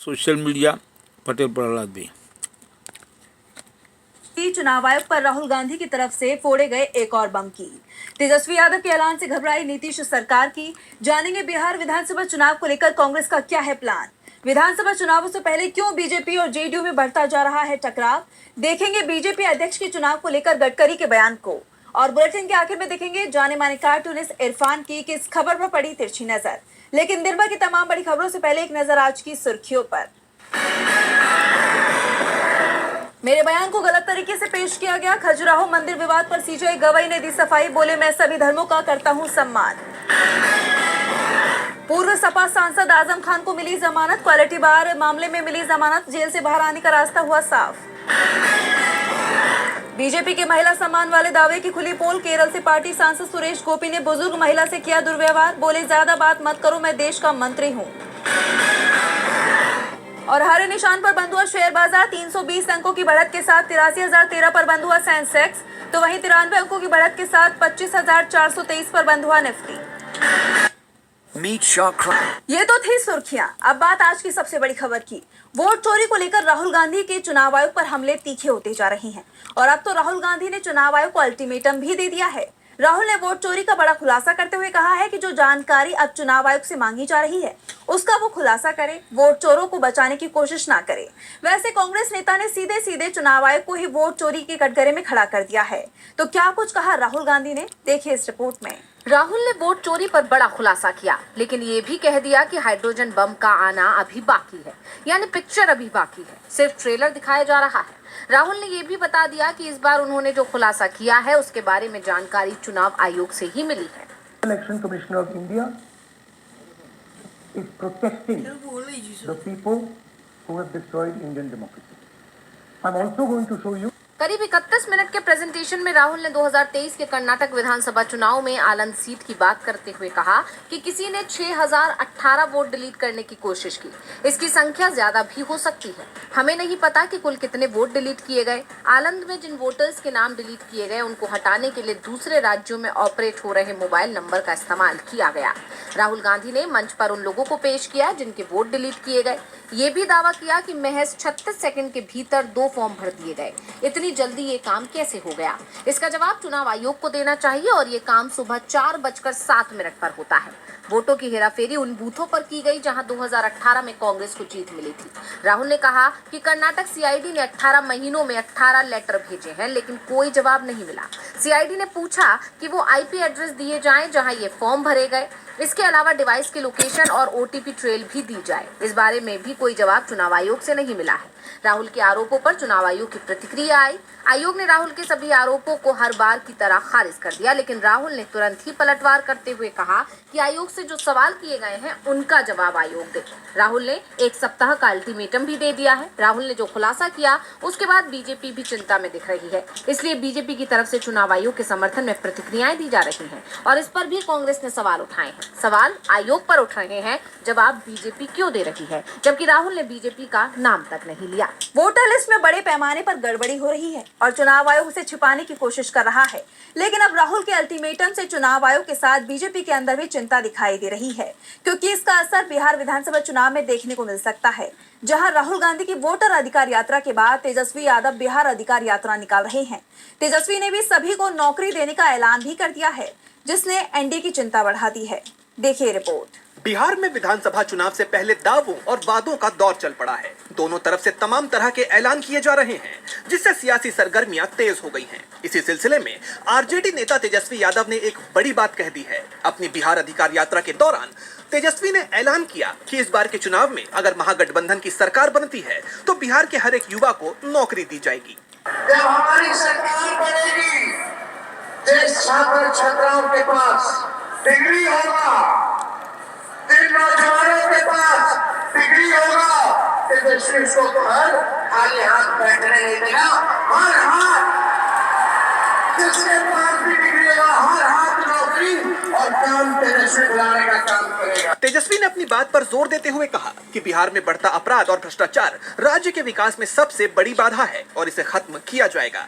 Social media Patel Prahlad भी। चुनाव आयोग पर राहुल गांधी की तरफ से फोड़े गए एक और बम की। तेजस्वी यादव के ऐलान से घबराई नीतीश सरकार की। जानेंगे बिहार विधानसभा चुनाव को लेकर कांग्रेस का क्या है प्लान। विधानसभा चुनावों से पहले क्यों बीजेपी और जेडीयू में बढ़ता जा रहा है टकराव। देखेंगे बीजेपी अध्यक्ष के चुनाव को लेकर गडकरी के बयान को। और बुलेटिन के आखिर में देखेंगे जाने माने कार्टूनिस्ट इरफान की किस खबर पर पड़ी तिरछी नजर। लेकिन दिन भर की तमाम बड़ी खबरों से पहले एक नजर आज की सुर्खियों पर। मेरे बयान को गलत तरीके से पेश किया गया। खजुराहो मंदिर विवाद पर सीजेआई गवाही ने दी सफाई। बोले मैं सभी धर्मों का करता हूं सम्मान। पूर्व सपा सांसद आजम खान को मिली जमानत। क्वालिटी बार मामले में मिली जमानत। जेल से बाहर आने का रास्ता हुआ साफ। बीजेपी के महिला सम्मान वाले दावे की खुली पोल। केरल से पार्टी सांसद सुरेश गोपी ने बुजुर्ग महिला से किया दुर्व्यवहार। बोले ज्यादा बात मत करो, मैं देश का मंत्री हूं। और हरे निशान पर बंद हुआ शेयर बाजार। 320 अंकों की बढ़त के साथ 83,013 पर बंद हुआ सेंसेक्स, तो वहीं 93 अंकों की बढ़त के साथ 25,423 पर बंद हुआ निफ्टी। ये तो थी सुर्खियां। अब बात आज की सबसे बड़ी खबर की। वोट चोरी को लेकर राहुल गांधी के चुनाव आयोग पर हमले तीखे होते जा रहे हैं और अब तो राहुल गांधी ने चुनाव आयोग को अल्टीमेटम भी दे दिया है। राहुल ने वोट चोरी का बड़ा खुलासा करते हुए कहा है कि जो जानकारी अब चुनाव आयोग से मांगी जा रही है उसका वो खुलासा करे, वोट चोरों को बचाने की कोशिश ना करे। वैसे कांग्रेस नेता ने सीधे सीधे चुनाव आयोग को ही वोट चोरी के कटघरे में खड़ा कर दिया है। तो क्या कुछ कहा राहुल गांधी ने, देखिए इस रिपोर्ट में। राहुल ने वोट चोरी पर बड़ा खुलासा किया, लेकिन ये भी कह दिया कि हाइड्रोजन बम का आना अभी बाकी है, यानी पिक्चर अभी बाकी है, सिर्फ ट्रेलर दिखाया जा रहा है। राहुल ने ये भी बता दिया कि इस बार उन्होंने जो खुलासा किया है उसके बारे में जानकारी चुनाव आयोग से ही मिली है। Election commissioner of India is protecting the people who have destroyed Indian democracy. I'm also going to show you करीब 31 मिनट के प्रेजेंटेशन में राहुल ने 2023 के कर्नाटक विधानसभा चुनाव में आलंद सीट की बात करते हुए कहा कि किसी ने 6018 वोट डिलीट करने की कोशिश की। इसकी संख्या ज्यादा भी हो सकती है। हमें नहीं पता कि कुल कितने वोट डिलीट किए गए। आलंद में जिन वोटर्स के नाम डिलीट किए गए उनको हटाने के लिए दूसरे राज्यों में ऑपरेट हो रहे मोबाइल नंबर का इस्तेमाल किया गया। राहुल गांधी ने मंच पर उन लोगों को पेश किया जिनके वोट डिलीट किए गए। ये भी दावा किया कि महज 36 सेकंड के भीतर 2 फॉर्म भर दिए गए। इतनी जल्दी ये काम कैसे हो गया? इसका जवाब चुनाव आयोग को देना चाहिए और ये काम सुबह 4:07 पर होता है। वोटों की हेराफेरी उन बूथों पर की गई जहां 2018 में कांग्रेस को जीत मिली थी। राहुल ने कहा कि कर्नाटक सीआईडी ने 18 महीनों में 18 लेटर भेजे हैं, लेकिन कोई जवाब नहीं मिला। सीआईडी ने पूछा कि वो आईपी एड्रेस दिए जाएं जहां ये फॉर्म भरे गए। इसके अलावा डिवाइस की लोकेशन और ओटीपी ट्रेल भी दी जाए। इस बारे में भी कोई जवाब चुनाव आयोग से नहीं मिला है। राहुल के आरोपों पर चुनाव आयोग की प्रतिक्रिया आई। आयोग ने राहुल के सभी आरोपों को हर बार की तरह खारिज कर दिया, लेकिन राहुल ने तुरंत ही पलटवार करते हुए कहा कि आयोग से जो सवाल किए गए हैं उनका जवाब आयोग दे। राहुल ने 1 सप्ताह का अल्टीमेटम भी दे दिया है। राहुल ने जो खुलासा किया उसके बाद बीजेपी भी चिंता में दिख रही है, इसलिए बीजेपी की तरफ से चुनाव आयोग के समर्थन में प्रतिक्रियाएं दी जा रही हैं और इस पर भी कांग्रेस ने सवाल उठाए हैं। सवाल आयोग पर उठ रहे हैं, जवाब बीजेपी क्यों दे रही है, जबकि राहुल ने बीजेपी का नाम तक नहीं लिया। वोटर लिस्ट में बड़े पैमाने पर गड़बड़ी हो रही है और चुनाव आयोग उसे छिपाने की कोशिश कर रहा है, लेकिन अब राहुल के अल्टीमेटम से चुनाव आयोग के साथ बीजेपी के अंदर भी चिंता दिखाई दे रही है, क्योंकि इसका असर बिहार विधानसभा चुनाव में देखने को मिल सकता है, जहां राहुल गांधी की वोटर अधिकार यात्रा के बाद तेजस्वी यादव बिहार अधिकार यात्रा निकाल रहे हैं। तेजस्वी ने भी सभी को नौकरी देने का ऐलान भी कर दिया है, जिसने एनडीए की चिंता बढ़ा दी है। देखिए रिपोर्ट। बिहार में विधानसभा चुनाव से पहले दावों और वादों का दौर चल पड़ा है। दोनों तरफ से तमाम तरह के ऐलान किए जा रहे हैं, जिससे सियासी सरगर्मियां तेज हो गई हैं। इसी सिलसिले में आरजेडी नेता तेजस्वी यादव ने एक बड़ी बात कह दी है। अपनी बिहार अधिकार यात्रा के दौरान तेजस्वी ने ऐलान किया कि इस बार के चुनाव में अगर महागठबंधन की सरकार बनती है तो बिहार के हर एक युवा को नौकरी दी जाएगी। जब हमारी सरकार बनेगी, जिस छात्र छात्राओं के पास डिग्री होगा, जिन नौजवानों के पास डिग्री होगा, तेजस्वी उसको तो हर खाली हाथ बैठने नहीं देगा। हर हाथ, जिसके पास भी डिग्री होगा, हर हाथ नौकरी और काम तेजस्वी दिलाने का काम करेगा। तेजस्वी ने अपनी बात पर जोर देते हुए कहा कि बिहार में बढ़ता अपराध और भ्रष्टाचार राज्य के विकास में सबसे बड़ी बाधा है और इसे खत्म किया जाएगा।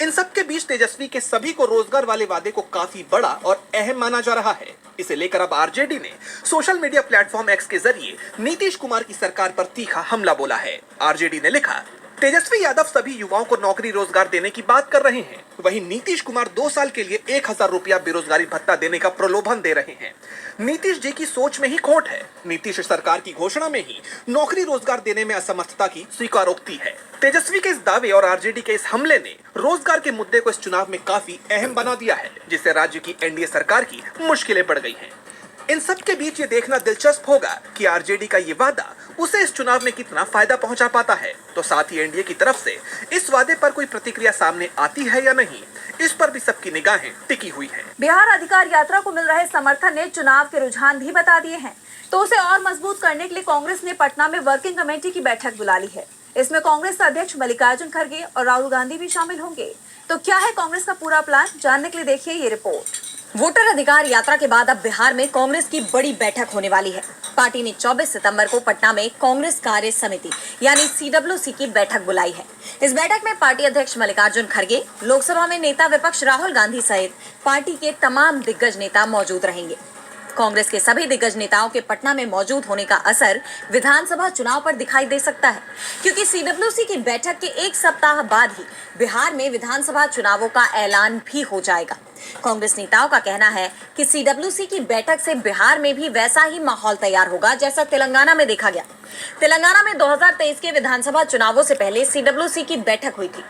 इन सब के बीच तेजस्वी के सभी को रोजगार वाले वादे को काफी बड़ा और अहम माना जा रहा है। इसे लेकर अब आरजेडी ने सोशल मीडिया प्लेटफॉर्म एक्स के जरिए नीतीश कुमार की सरकार पर तीखा हमला बोला है। आरजेडी ने लिखा, तेजस्वी यादव सभी युवाओं को नौकरी रोजगार देने की बात कर रहे हैं, वहीं नीतीश कुमार 2 साल के लिए 1000 रुपया बेरोजगारी भत्ता देने का प्रलोभन दे रहे हैं। नीतीश जी की सोच में ही खोट है। नीतीश सरकार की घोषणा में ही नौकरी रोजगार देने में असमर्थता की स्वीकारोक्ति है। तेजस्वी के इस दावे और आरजेडी के इस हमले ने रोजगार के मुद्दे को इस चुनाव में काफी अहम बना दिया है, जिससे राज्य की एनडीए सरकार की मुश्किलें बढ़ गई हैं। इन सब के बीच ये देखना दिलचस्प होगा कि आरजेडी का ये वादा उसे इस चुनाव में कितना फायदा पहुंचा पाता है। तो साथ ही एनडीए की तरफ से इस वादे पर कोई प्रतिक्रिया सामने आती है या नहीं, इस पर भी सबकी निगाहें टिकी हुई हैं। बिहार अधिकार यात्रा को मिल रहे समर्थन ने चुनाव के रुझान भी बता दिए हैं। तो उसे और मजबूत करने के लिए कांग्रेस ने पटना में वर्किंग कमेटी की बैठक बुला ली है। इसमें कांग्रेस अध्यक्ष मल्लिकार्जुन खड़गे और राहुल गांधी भी शामिल होंगे। तो क्या है कांग्रेस का पूरा प्लान, जानने के लिए देखिए ये रिपोर्ट। वोटर अधिकार यात्रा के बाद अब बिहार में कांग्रेस की बड़ी बैठक होने वाली है। पार्टी ने 24 सितंबर को पटना में कांग्रेस कार्य समिति यानी CWC की बैठक बुलाई है। इस बैठक में पार्टी अध्यक्ष मल्लिकार्जुन खड़गे, लोकसभा में नेता विपक्ष राहुल गांधी सहित पार्टी के तमाम दिग्गज नेता मौजूद रहेंगे। कांग्रेस के सभी दिग्गज नेताओं के पटना में मौजूद होने का असर विधानसभा चुनाव पर दिखाई दे सकता है, क्योंकि CWC की बैठक के 1 सप्ताह बाद ही बिहार में विधानसभा चुनावों का ऐलान भी हो जाएगा। कांग्रेस नेताओं का कहना है कि CWC की बैठक से बिहार में भी वैसा ही माहौल तैयार होगा जैसा तेलंगाना में देखा गया। तेलंगाना में 2023 के विधानसभा चुनावों से पहले CWC की बैठक हुई थी।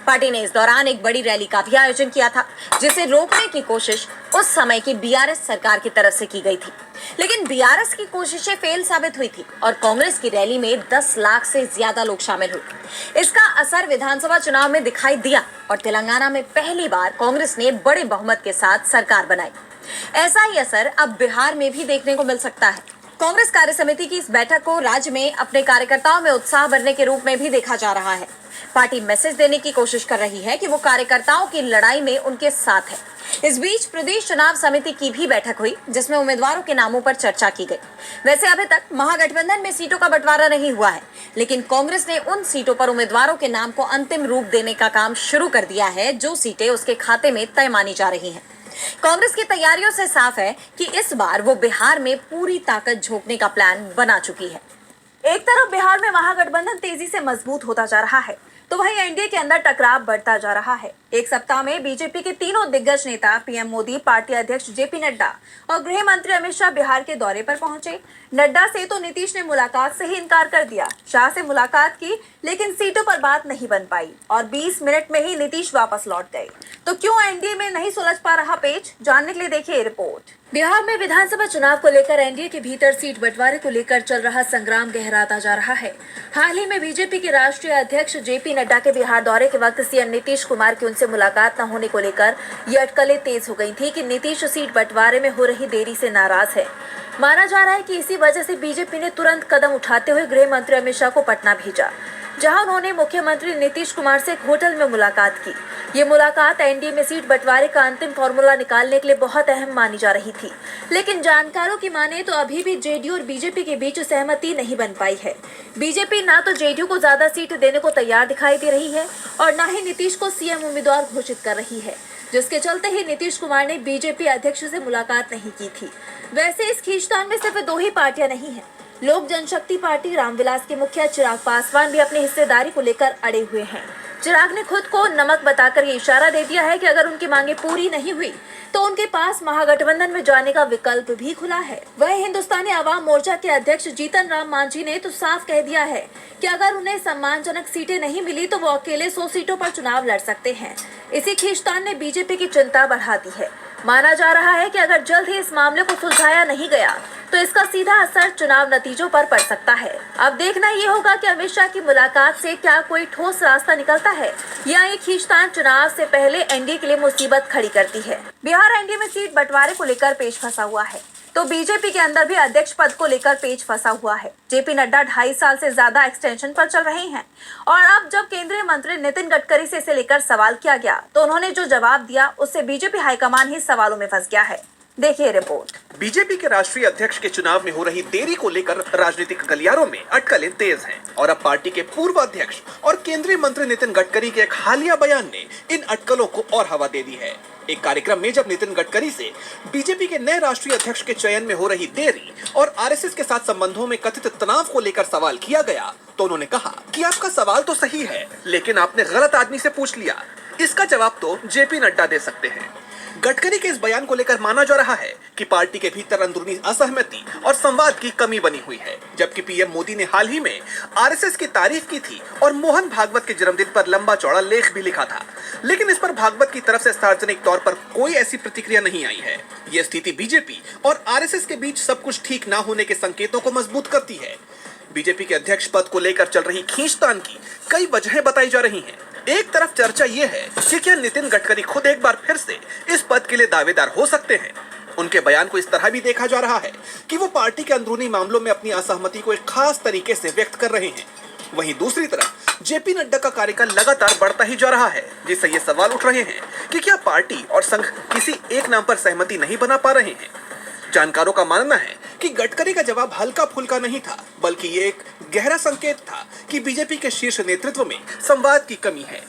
पार्टी ने इस दौरान एक बड़ी रैली का भी आयोजन किया था, जिसे रोकने की कोशिश उस समय की BRS सरकार की तरफ से की गई थी, लेकिन BRS की कोशिशें फेल साबित हुई थी और कांग्रेस की रैली में 10 लाख से ज्यादा लोग शामिल हुए। इसका असर विधानसभा चुनाव में दिखाई दिया और तेलंगाना में पहली बार कांग्रेस ने बड़े बहुमत के साथ सरकार बनाई। ऐसा ही असर अब बिहार में भी देखने को मिल सकता है। कांग्रेस कार्य समिति की इस बैठक को राज्य में अपने कार्यकर्ताओं में उत्साह भरने के रूप में भी देखा जा रहा है। पार्टी मैसेज देने की कोशिश कर रही है कि वो कार्यकर्ताओं की लड़ाई में उनके साथ है। इस बीच प्रदेश चुनाव समिति की भी बैठक हुई, जिसमें उम्मीदवारों के नामों पर चर्चा की गई। वैसे अभी तक महागठबंधन में सीटों का बंटवारा नहीं हुआ है, लेकिन कांग्रेस ने उन सीटों पर उम्मीदवारों के नाम को अंतिम रूप देने का काम शुरू कर दिया है, जो सीटें उसके खाते में तय मानी जा रही हैं। कांग्रेस की तैयारियों से साफ है कि इस बार वो बिहार में पूरी ताकत झोंकने का प्लान बना चुकी है। एक तरफ बिहार में महागठबंधन तेजी से मजबूत होता जा रहा है, तो वहीं एनडीए के अंदर टकराव बढ़ता जा रहा है। एक सप्ताह में बीजेपी के तीनों दिग्गज नेता पीएम मोदी, पार्टी अध्यक्ष जेपी नड्डा और गृह मंत्री अमित शाह बिहार के दौरे पर पहुंचे। नड्डा से तो नीतीश ने मुलाकात से ही इनकार कर दिया। शाह से मुलाकात की, लेकिन सीटों पर बात नहीं बन पाई और 20 मिनट में ही नीतीश वापस लौट गए। तो क्यों एनडीए में नहीं सुलझ पा रहा पेच, जानने के लिए देखिए रिपोर्ट। बिहार में विधानसभा चुनाव को लेकर एनडीए के भीतर सीट बंटवारे को लेकर चल रहा संग्राम गहराता जा रहा है। हाल ही में बीजेपी के राष्ट्रीय अध्यक्ष जेपी नड्डा के बिहार दौरे के वक्त सीएम नीतीश कुमार की उनसे मुलाकात न होने को लेकर ये अटकलें तेज हो गई थी कि नीतीश सीट बंटवारे में हो रही देरी से नाराज है। माना जा रहा है कि इसी वजह से बीजेपी ने तुरंत कदम उठाते हुए गृह मंत्री अमित शाह को पटना भेजा, जहां उन्होंने मुख्यमंत्री नीतीश कुमार से एक होटल में मुलाकात की। ये मुलाकात एनडीए में सीट बंटवारे का अंतिम फॉर्मूला निकालने के लिए बहुत अहम मानी जा रही थी, लेकिन जानकारों की माने तो अभी भी जेडीयू और बीजेपी के बीच सहमति नहीं बन पाई है। बीजेपी ना तो जेडीयू को ज्यादा सीट देने को तैयार दिखाई दे रही है और न ही नीतीश को सीएम उम्मीदवार घोषित कर रही है, जिसके चलते ही नीतीश कुमार ने बीजेपी अध्यक्ष से मुलाकात नहीं की थी। वैसे इस खींचतान में सिर्फ 2 ही पार्टियां नहीं है। लोक जनशक्ति पार्टी रामविलास के मुखिया चिराग पासवान भी अपनी हिस्सेदारी को लेकर अड़े हुए हैं। चिराग ने खुद को नमक बताकर ये इशारा दे दिया है कि अगर उनकी मांगे पूरी नहीं हुई तो उनके पास महागठबंधन में जाने का विकल्प भी खुला है। वहीं हिंदुस्तानी आवाम मोर्चा के अध्यक्ष जीतन राम मांझी ने तो साफ कह दिया है कि अगर उन्हें सम्मानजनक सीटें नहीं मिली तो वो अकेले 100 सीटों पर चुनाव लड़ सकते हैं। इसी खींचतान ने बीजेपी की चिंता बढ़ा दी है। माना जा रहा है कि अगर जल्द ही इस मामले को सुलझाया नहीं गया तो इसका सीधा असर चुनाव नतीजों पर पड़ सकता है। अब देखना ये होगा कि अमित शाह की मुलाकात से क्या कोई ठोस रास्ता निकलता है या ये खींचतान चुनाव से पहले एनडीए के लिए मुसीबत खड़ी करती है। बिहार एनडीए में सीट बंटवारे को लेकर पेच फंसा हुआ है, तो बीजेपी के अंदर भी अध्यक्ष पद को लेकर पेच फंसा हुआ है। जेपी नड्डा 2.5 साल से ज्यादा एक्सटेंशन पर चल रहे हैं और अब जब केंद्रीय मंत्री नितिन गडकरी से इसे लेकर सवाल किया गया तो उन्होंने जो जवाब दिया उससे बीजेपी हाईकमान ही सवालों में फंस गया है। देखिए रिपोर्ट। बीजेपी के राष्ट्रीय अध्यक्ष के चुनाव में हो रही देरी को लेकर राजनीतिक गलियारों में अटकलें तेज हैं और अब पार्टी के पूर्व अध्यक्ष और केंद्रीय मंत्री नितिन गडकरी के एक हालिया बयान ने इन अटकलों को और हवा दे दी है। एक कार्यक्रम में जब नितिन गडकरी से बीजेपी के नए राष्ट्रीय अध्यक्ष के चयन में हो रही देरी और आरएसएस के साथ संबंधों में कथित तनाव को लेकर सवाल किया गया तो उन्होंने कहा कि आपका सवाल तो सही है, लेकिन आपने गलत आदमी से पूछ लिया। इसका जवाब तो जेपी नड्डा दे सकते हैं। गडकरी के इस बयान को लेकर माना जा रहा है कि पार्टी के भीतर अंदरूनी असहमति और संवाद की कमी बनी हुई है, जबकि पीएम मोदी ने हाल ही में आरएसएस की तारीफ की थी और मोहन भागवत के जन्मदिन पर लंबा चौड़ा लेख भी लिखा था, लेकिन इस पर भागवत की तरफ से सार्वजनिक तौर पर कोई ऐसी प्रतिक्रिया नहीं आई है। ये स्थिति बीजेपी और आरएसएस के बीच सब कुछ ठीक न होने के संकेतों को मजबूत करती है। बीजेपी के अध्यक्ष पद को लेकर चल रही खींचतान की कई वजहें बताई जा रही हैं। एक तरफ चर्चा ये है कि क्या नितिन गडकरी खुद एक बार फिर से इस पद के लिए दावेदार हो सकते हैं। उनके बयान को इस तरह भी देखा जा रहा है कि वो पार्टी के अंदरूनी मामलों में अपनी असहमति को एक खास तरीके से व्यक्त कर रहे हैं। वहीं दूसरी तरफ जेपी नड्डा का कार्यकाल लगातार बढ़ता ही जा रहा है, जिससे ये सवाल उठ रहे हैं कि क्या पार्टी और संघ किसी एक नाम पर सहमति नहीं बना पा रहे हैं। जानकारों का मानना है कि गडकरी का जवाब हल्का फुल्का नहीं था, बल्कि ये एक गहरा संकेत था कि बीजेपी के शीर्ष नेतृत्व में संवाद की कमी है।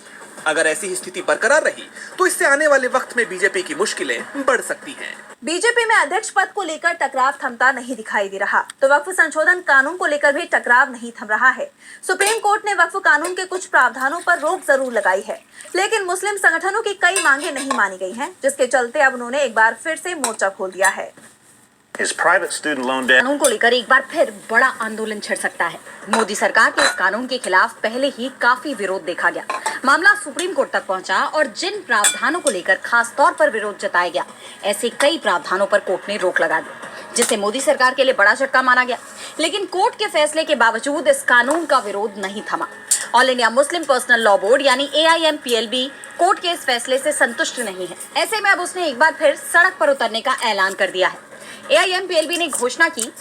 अगर ऐसी ही स्थिति बरकरार रही तो इससे आने वाले वक्त में बीजेपी की मुश्किलें बढ़ सकती हैं। बीजेपी में अध्यक्ष पद को लेकर टकराव थमता नहीं दिखाई दे रहा, तो वक्फ संशोधन कानून को लेकर भी टकराव नहीं थम रहा है। सुप्रीम कोर्ट ने वक्फ कानून के कुछ प्रावधानों पर रोक जरूर लगाई है, लेकिन मुस्लिम संगठनों की कई मांगे नहीं मानी गई हैं, जिसके चलते अब उन्होंने एक बार फिर से मोर्चा खोल दिया है। कानून को लेकर एक बार फिर बड़ा आंदोलन छिड़ सकता है। मोदी सरकार के इस कानून के खिलाफ पहले ही काफी विरोध देखा गया। मामला सुप्रीम कोर्ट तक पहुंचा और जिन प्रावधानों को लेकर खास तौर पर विरोध जताया गया, ऐसे कई प्रावधानों पर कोर्ट ने रोक लगा दी, जिसे मोदी सरकार के लिए बड़ा झटका माना गया। लेकिन कोर्ट के फैसले के बावजूद इस कानून का विरोध नहीं थमा। All India Muslim personal law board यानी AIMPLB कोर्ट के इस फैसले से संतुष्ट नहीं है। ऐसे में अब उसने एक बार फिर सड़क पर उतरने का ऐलान कर दिया है। AIMPLB ने घोषणा की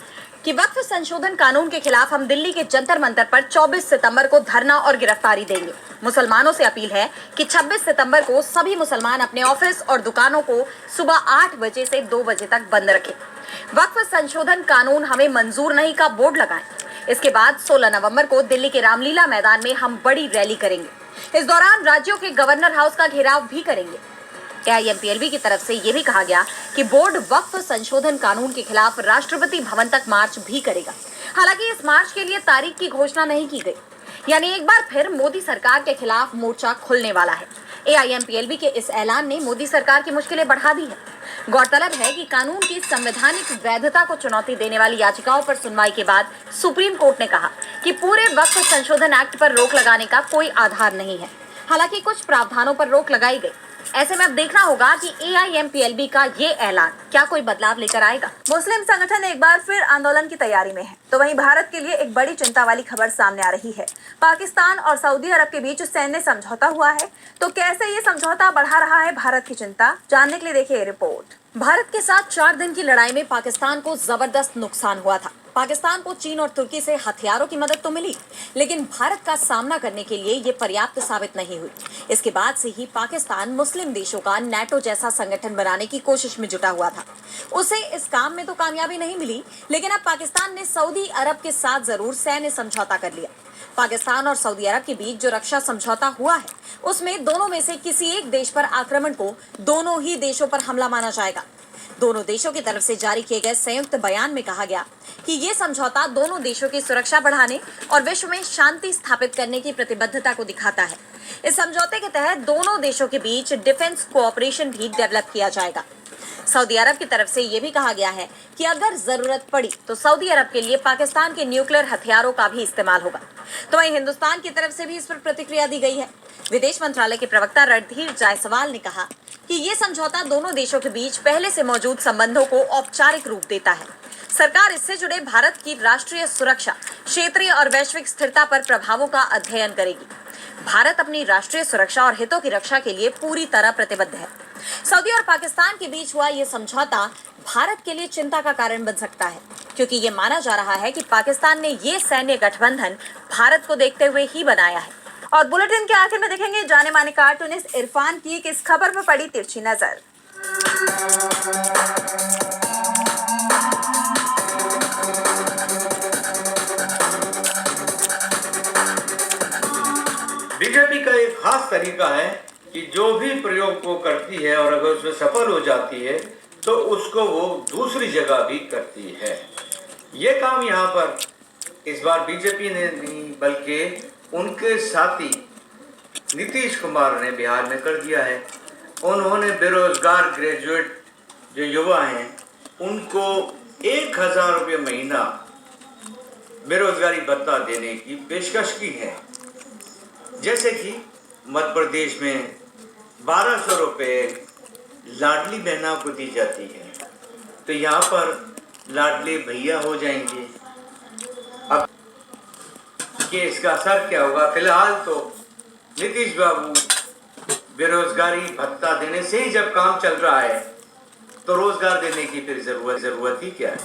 कि वक्फ संशोधन कानून के खिलाफ हम दिल्ली के जंतर मंतर पर 24 सितंबर को धरना और गिरफ्तारी देंगे। मुसलमानों से अपील है कि 26 सितंबर को सभी मुसलमान अपने ऑफिस और दुकानों को सुबह 8 बजे से 2 बजे तक बंद रखें। वक्फ संशोधन कानून हमें मंजूर नहीं का बोर्ड लगाएं। इसके बाद 16 नवंबर को दिल्ली के रामलीला मैदान में हम बड़ी रैली करेंगे। इस दौरान राज्यों के गवर्नर हाउस का घेराव भी करेंगे। AIMPLB की तरफ से ये भी कहा गया कि बोर्ड वक्फ संशोधन कानून के खिलाफ राष्ट्रपति भवन तक मार्च भी करेगा। हालांकि इस मार्च के लिए तारीख की घोषणा नहीं की गई, यानी एक बार फिर मोदी सरकार के खिलाफ मोर्चा खुलने वाला है। AIMPLB के इस ऐलान ने मोदी सरकार की मुश्किलें बढ़ा दी है। गौरतलब है कि कानून की संवैधानिक वैधता को चुनौती देने वाली याचिकाओं पर सुनवाई के बाद सुप्रीम कोर्ट ने कहा कि पूरे वक्फ संशोधन एक्ट पर रोक लगाने का कोई आधार नहीं है। हालांकि कुछ प्रावधानों पर रोक लगाई गई। ऐसे में अब देखना होगा कि AIMPLB का ये ऐलान क्या कोई बदलाव लेकर आएगा। मुस्लिम संगठन एक बार फिर आंदोलन की तैयारी में है, तो वहीं भारत के लिए एक बड़ी चिंता वाली खबर सामने आ रही है। पाकिस्तान और सऊदी अरब के बीच सैन्य समझौता हुआ है, तो कैसे ये समझौता बढ़ा रहा है भारत की चिंता, जानने के लिए देखिए रिपोर्ट। भारत के साथ 4 दिन की लड़ाई में पाकिस्तान को जबरदस्त नुकसान हुआ था। पाकिस्तान को चीन और तुर्की से हथियारों की मदद तो मिली, लेकिन भारत का सामना करने के लिए ये पर्याप्त साबित नहीं हुई। इसके बाद से ही पाकिस्तान मुस्लिम देशों का NATO जैसा संगठन बनाने की कोशिश में जुटा हुआ था। उसे इस काम में तो कामयाबी नहीं मिली, लेकिन अब पाकिस्तान ने सऊदी अरब के साथ जरूर सैन्य समझौता कर लिया। पाकिस्तान और सऊदी अरब के बीच जो रक्षा समझौता हुआ है, उसमें दोनों में से किसी एक देश पर आक्रमण को दोनों ही देशों पर हमला माना जाएगा। दोनों देशों की तरफ से जारी किए गए संयुक्त बयान में कहा गया कि ये समझौता दोनों देशों की सुरक्षा बढ़ाने और विश्व में शांति स्थापित करने की प्रतिबद्धता को दिखाता है। इस समझौते के तहत दोनों देशों के बीच डिफेंस कोऑपरेशन भी डेवलप किया जाएगा। सऊदी अरब की तरफ से ये भी कहा गया है कि अगर जरूरत पड़ी तो सऊदी अरब के लिए पाकिस्तान के न्यूक्लियर हथियारों का भी इस्तेमाल होगा। तो वहीं हिंदुस्तान की तरफ से भी इस पर प्रतिक्रिया दी गई है। विदेश मंत्रालय के प्रवक्ता रणधीर जायसवाल ने कहा कि ये समझौता दोनों देशों के बीच पहले से मौजूद संबंधों को औपचारिक रूप देता है। सरकार इससे जुड़े भारत की राष्ट्रीय सुरक्षा, क्षेत्रीय और वैश्विक स्थिरता पर प्रभावों का अध्ययन करेगी। भारत अपनी राष्ट्रीय सुरक्षा और हितों की रक्षा के लिए पूरी तरह प्रतिबद्ध है। सऊदी और पाकिस्तान के बीच हुआ ये समझौता भारत के लिए चिंता का कारण बन सकता है, क्योंकि ये माना जा रहा है कि पाकिस्तान ने ये सैन्य गठबंधन भारत को देखते हुए ही बनाया है। और बुलेटिन के आखिर में देखेंगे जाने माने कार्टूनिस्ट इरफान की किस खबर पर पड़ी तिरछी नजर। बीजेपी का एक खास तरीका है कि जो भी प्रयोग को करती है और अगर उसमें सफल हो जाती है तो उसको वो दूसरी जगह भी करती है। ये काम यहाँ पर इस बार बीजेपी ने नहीं बल्कि उनके साथी नीतीश कुमार ने बिहार में कर दिया है। उन्होंने बेरोजगार ग्रेजुएट जो युवा हैं उनको 1000 रुपये महीना बेरोजगारी भत्ता देने की पेशकश की है। जैसे कि मध्य प्रदेश में 1200 रुपये लाडली बहना को दी जाती है, तो यहाँ पर लाडले भैया हो जाएंगे। अब कि इसका असर क्या होगा? फिलहाल तो नीतीश बाबू बेरोजगारी भत्ता देने से ही जब काम चल रहा है तो रोजगार देने की फिर जरूरत ही क्या है?